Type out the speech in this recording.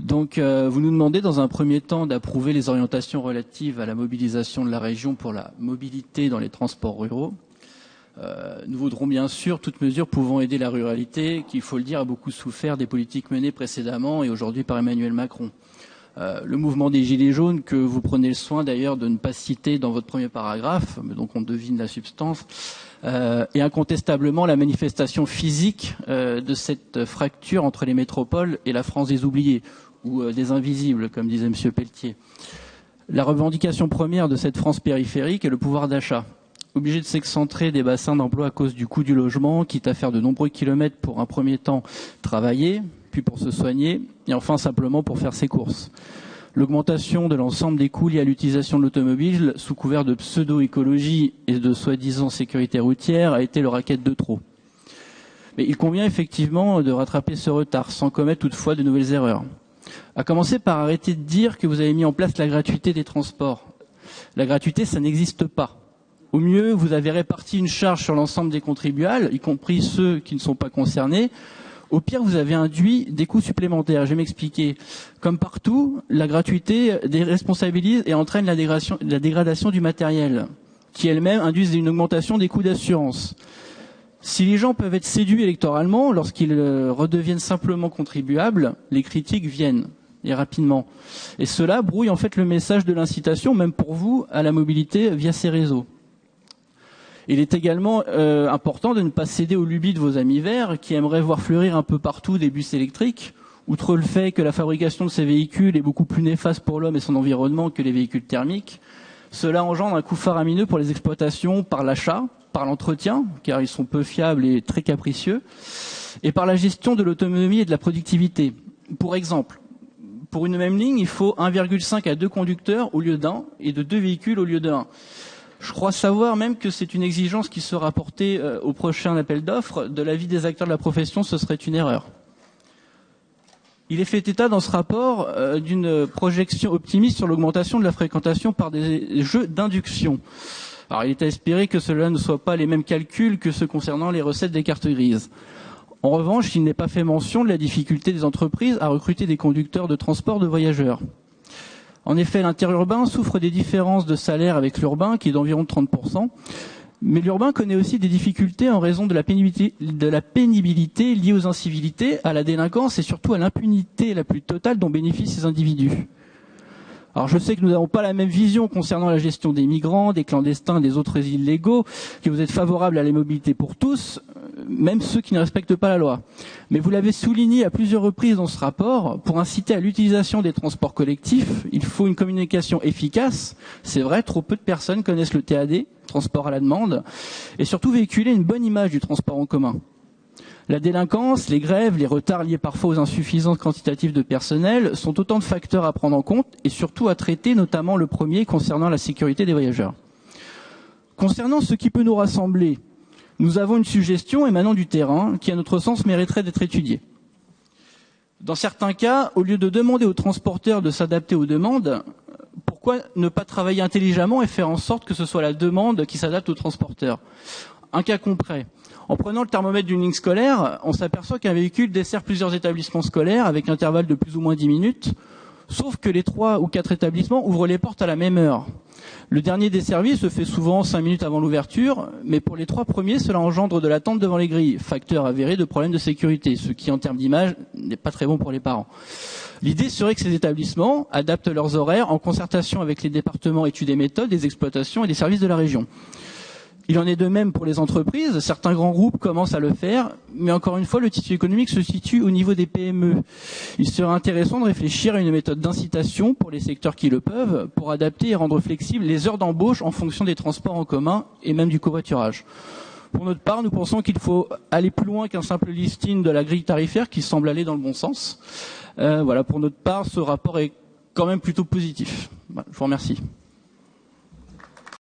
Donc, vous nous demandez dans un premier temps d'approuver les orientations relatives à la mobilisation de la région pour la mobilité dans les transports ruraux. Nous voudrons bien sûr toute mesure pouvant aider la ruralité, qui, il faut le dire, a beaucoup souffert des politiques menées précédemment et aujourd'hui par Emmanuel Macron. Le mouvement des Gilets jaunes, que vous prenez le soin d'ailleurs de ne pas citer dans votre premier paragraphe, donc on devine la substance, est incontestablement la manifestation physique de cette fracture entre les métropoles et la France des oubliés, ou des invisibles, comme disait M. Pelletier. La revendication première de cette France périphérique est le pouvoir d'achat. Obligé de s'excentrer des bassins d'emploi à cause du coût du logement, quitte à faire de nombreux kilomètres pour un premier temps travailler, puis pour se soigner, et enfin simplement pour faire ses courses. L'augmentation de l'ensemble des coûts liés à l'utilisation de l'automobile, sous couvert de pseudo-écologie et de soi-disant sécurité routière, a été le racket de trop. Mais il convient effectivement de rattraper ce retard, sans commettre toutefois de nouvelles erreurs. À commencer par arrêter de dire que vous avez mis en place la gratuité des transports. La gratuité, ça n'existe pas. Au mieux, vous avez réparti une charge sur l'ensemble des contribuables, y compris ceux qui ne sont pas concernés. Au pire, vous avez induit des coûts supplémentaires. Je vais m'expliquer. Comme partout, la gratuité déresponsabilise et entraîne la dégradation du matériel, qui elle-même induisent une augmentation des coûts d'assurance. Si les gens peuvent être séduits électoralement lorsqu'ils redeviennent simplement contribuables, les critiques viennent, et rapidement. Et cela brouille en fait le message de l'incitation, même pour vous, à la mobilité via ces réseaux. Il est également important de ne pas céder aux lubies de vos amis verts qui aimeraient voir fleurir un peu partout des bus électriques, outre le fait que la fabrication de ces véhicules est beaucoup plus néfaste pour l'homme et son environnement que les véhicules thermiques. Cela engendre un coût faramineux pour les exploitations par l'achat, par l'entretien, car ils sont peu fiables et très capricieux, et par la gestion de l'autonomie et de la productivité. Pour exemple, pour une même ligne, il faut 1,5 à 2 conducteurs au lieu d'un et de 2 véhicules au lieu de 1. Je crois savoir même que c'est une exigence qui sera portée au prochain appel d'offres. De l'avis des acteurs de la profession, ce serait une erreur. Il est fait état dans ce rapport d'une projection optimiste sur l'augmentation de la fréquentation par des jeux d'induction. Alors il est à espérer que cela ne soit pas les mêmes calculs que ceux concernant les recettes des cartes grises. En revanche, il n'est pas fait mention de la difficulté des entreprises à recruter des conducteurs de transport de voyageurs. En effet, l'interurbain souffre des différences de salaire avec l'urbain, qui est d'environ 30%. Mais l'urbain connaît aussi des difficultés en raison de la pénibilité liée aux incivilités, à la délinquance et surtout à l'impunité la plus totale dont bénéficient ces individus. Alors je sais que nous n'avons pas la même vision concernant la gestion des migrants, des clandestins, des autres illégaux, que vous êtes favorable à la mobilité pour tous, même ceux qui ne respectent pas la loi. Mais vous l'avez souligné à plusieurs reprises dans ce rapport, pour inciter à l'utilisation des transports collectifs, il faut une communication efficace. C'est vrai, trop peu de personnes connaissent le TAD, transport à la demande, et surtout véhiculer une bonne image du transport en commun. La délinquance, les grèves, les retards liés parfois aux insuffisances quantitatives de personnel sont autant de facteurs à prendre en compte et surtout à traiter, notamment le premier concernant la sécurité des voyageurs. Concernant ce qui peut nous rassembler, nous avons une suggestion émanant du terrain qui, à notre sens, mériterait d'être étudiée. Dans certains cas, au lieu de demander aux transporteurs de s'adapter aux demandes, pourquoi ne pas travailler intelligemment et faire en sorte que ce soit la demande qui s'adapte aux transporteurs ? Un cas concret. En prenant le thermomètre d'une ligne scolaire, on s'aperçoit qu'un véhicule dessert plusieurs établissements scolaires avec un intervalle de plus ou moins 10 minutes, sauf que les 3 ou 4 établissements ouvrent les portes à la même heure. Le dernier desservi se fait souvent 5 minutes avant l'ouverture, mais pour les 3 premiers, cela engendre de l'attente devant les grilles, facteur avéré de problèmes de sécurité, ce qui, en termes d'image, n'est pas très bon pour les parents. L'idée serait que ces établissements adaptent leurs horaires en concertation avec les départements études et méthodes, des exploitations et des services de la région. Il en est de même pour les entreprises. Certains grands groupes commencent à le faire, mais encore une fois, le tissu économique se situe au niveau des PME. Il serait intéressant de réfléchir à une méthode d'incitation pour les secteurs qui le peuvent, pour adapter et rendre flexibles les heures d'embauche en fonction des transports en commun et même du covoiturage. Pour notre part, nous pensons qu'il faut aller plus loin qu'un simple listing de la grille tarifaire qui semble aller dans le bon sens. Voilà, pour notre part, ce rapport est quand même plutôt positif. Voilà, je vous remercie.